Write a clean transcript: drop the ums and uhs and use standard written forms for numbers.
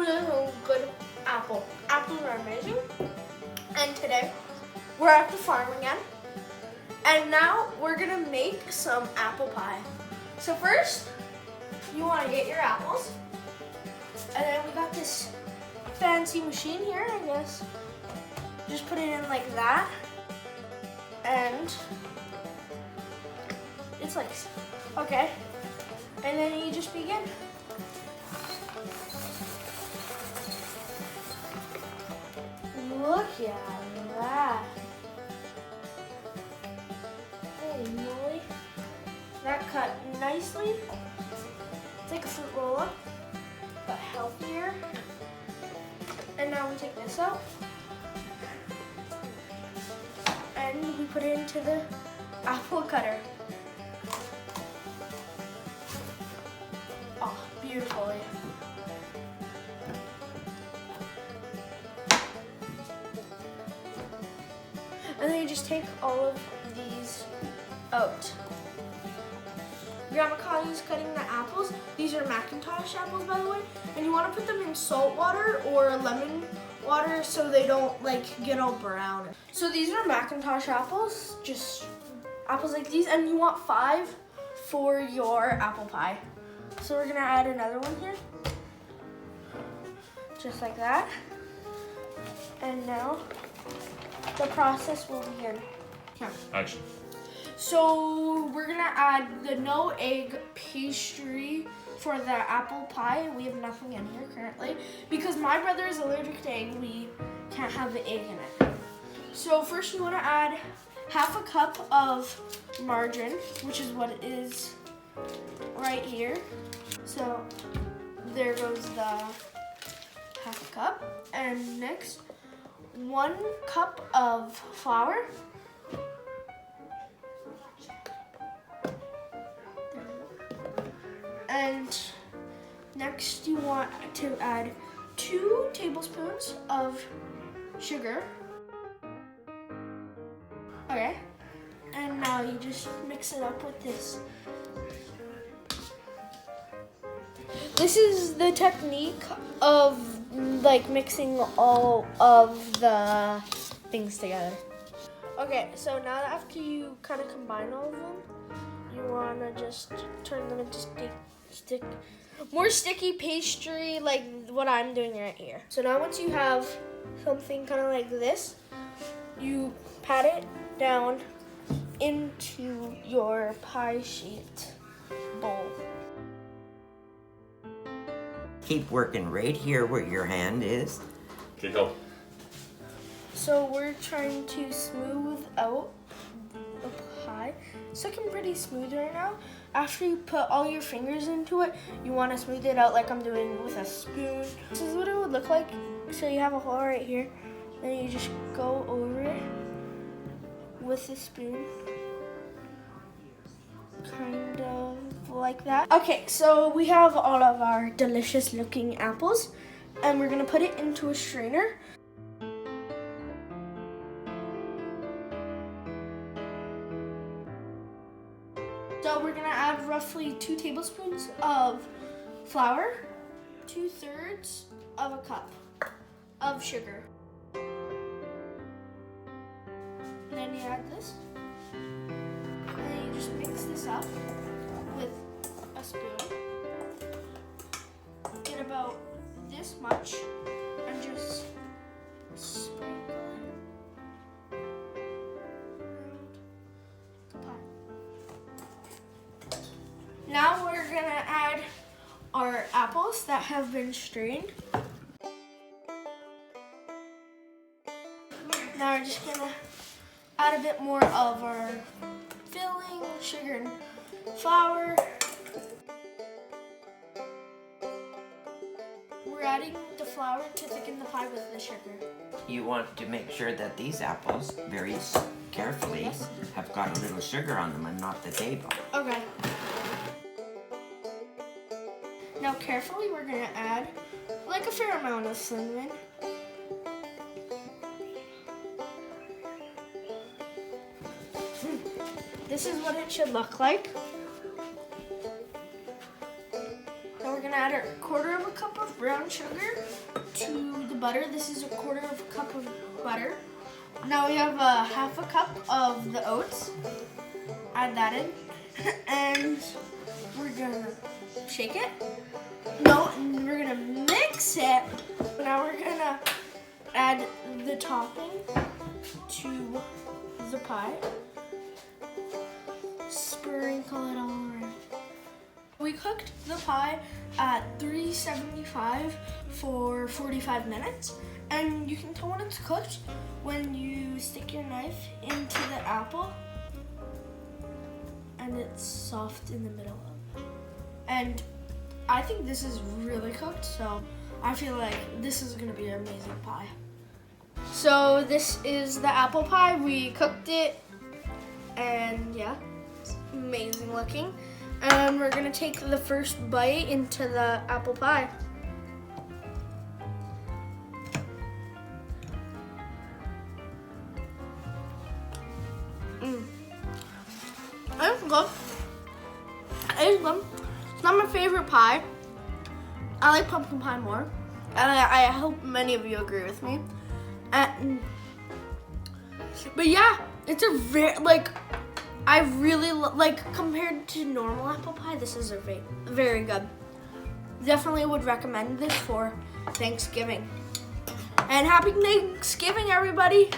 really good apple. Apples are amazing. And today, we're at the farm again. And now we're gonna make some apple pie. So first, you wanna get your apples. And then we got this fancy machine here, I guess. Just put it in like that. And it's like, okay. And then you just begin. Look at that. Holy moly. That cut nicely. It's like a fruit roll-up, but healthier. And now we take this out. And we put it into the apple cutter. Oh, beautifully. And then you just take all of these out. Grandma Connie's cutting the apples. These are McIntosh apples, by the way. And you want to put them in salt water or lemon water so they don't like get all brown. So these are McIntosh apples, just apples like these. And you want 5 for your apple pie. So we're gonna add another one here. Just like that. And now the process will begin. Here. Action. So we're gonna add the no egg pastry for the apple pie. We have nothing in here currently because my brother is allergic to egg. We can't have the egg in it. So first you wanna add half a cup of margarine, which is what it is right here. So there goes the half a cup. And next, 1 cup of flour. And next you want to add 2 tablespoons of sugar. Okay. And now you just mix it up with this. This is the technique of like mixing all of the things together. Okay, so now that after you kind of combine all of them, you want to just turn them into more sticky pastry like what I'm doing right here. So now once you have something kind of like this, you pat it down into your pie sheet bowl. Keep working right here where your hand is. Okay, go. So we're trying to smooth out the pie. It's looking pretty smooth right now. After you put all your fingers into it, you want to smooth it out like I'm doing with a spoon. This is what it would look like. So you have a hole right here. Then you just go over it with a spoon. Kind of like that. Okay, so we have all of our delicious looking apples and we're gonna put it into a strainer. So we're gonna add roughly 2 tablespoons of flour, 2/3 of a cup of sugar. And then you add this. And then you just mix this up with a spoon. Get about this much and just sprinkle it around the pie. Now we're gonna add our apples that have been strained. Now we're just gonna add a bit more of our filling, sugar and flour. We're adding the flour to thicken the pie with the sugar. You want to make sure that these apples, very carefully, Yes. have got a little sugar on them and not the table. Okay. Now carefully we're gonna add like a fair amount of cinnamon. This is what it should look like. Now we're gonna gonna add a quarter of a cup of brown sugar to the butter. This is a quarter of a cup of butter. Now we have a half a cup of the oats. Add that in. And we're gonna shake it. No, we're gonna mix it. Now we're gonna add the topping to the pie. Sprinkle it all around. We cooked the pie at 375 for 45 minutes. And you can tell when it's cooked when you stick your knife into the apple and it's soft in the middle. And I think this is really cooked, so I feel like this is gonna be an amazing pie. So this is the apple pie. We cooked it, and yeah, it's amazing looking. And we're gonna take the first bite into the apple pie. It's good. It's good. It's not my favorite pie. I like pumpkin pie more, and I hope many of you agree with me. But yeah, it's a very I really compared to normal apple pie. This is very good. Definitely would recommend this for Thanksgiving. And happy Thanksgiving, everybody!